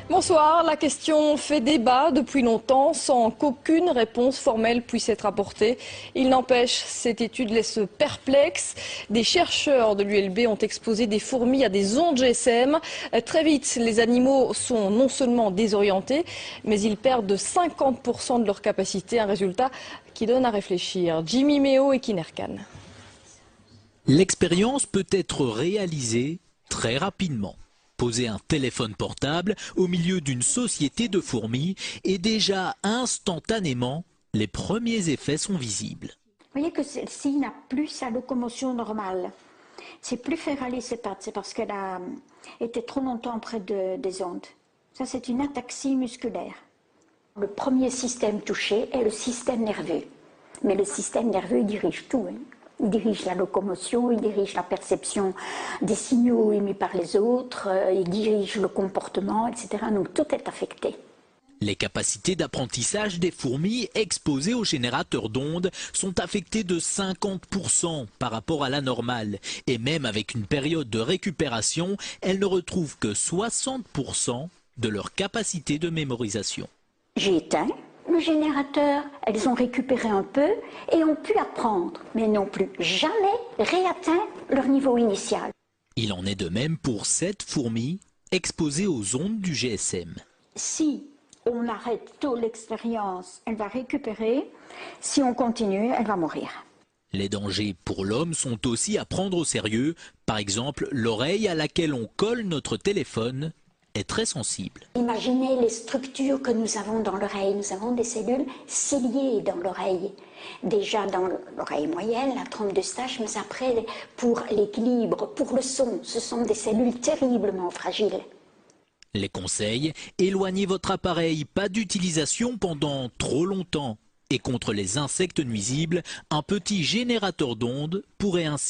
Bonsoir, la question fait débat depuis longtemps sans qu'aucune réponse formelle puisse être apportée. Il n'empêche, cette étude laisse perplexe. Des chercheurs de l'ULB ont exposé des fourmis à des ondes GSM. Très vite, les animaux sont non seulement désorientés, mais ils perdent de 50% de leur capacité, un résultat qui donne à réfléchir. Jimmy Méo et Kinerkan. L'expérience peut être réalisée très rapidement. Poser un téléphone portable au milieu d'une société de fourmis et déjà instantanément, les premiers effets sont visibles. Vous voyez que celle-ci n'a plus sa locomotion normale. C'est plus faire aller ses pattes, c'est parce qu'elle a été trop longtemps près des ondes. Ça, c'est une ataxie musculaire. Le premier système touché est le système nerveux. Mais le système nerveux, il dirige tout. Il dirige la locomotion, il dirige la perception des signaux émis par les autres, il dirige le comportement, etc. Donc tout est affecté. Les capacités d'apprentissage des fourmis exposées aux générateurs d'ondes sont affectées de 50% par rapport à la normale. Et même avec une période de récupération, elles ne retrouvent que 60% de leur capacité de mémorisation. J'ai éteint le générateur, elles ont récupéré un peu et ont pu apprendre, mais n'ont plus jamais réatteint leur niveau initial. Il en est de même pour cette fourmi exposée aux ondes du GSM. Si on arrête tôt l'expérience, elle va récupérer. Si on continue, elle va mourir. Les dangers pour l'homme sont aussi à prendre au sérieux. Par exemple, l'oreille à laquelle on colle notre téléphone est très sensible. Imaginez les structures que nous avons dans l'oreille. Nous avons des cellules ciliées dans l'oreille. Déjà dans l'oreille moyenne, la trompe d'Eustache, mais après, pour l'équilibre, pour le son, ce sont des cellules terriblement fragiles. Les conseils, éloignez votre appareil, pas d'utilisation pendant trop longtemps. Et contre les insectes nuisibles, un petit générateur d'ondes pourrait ainsi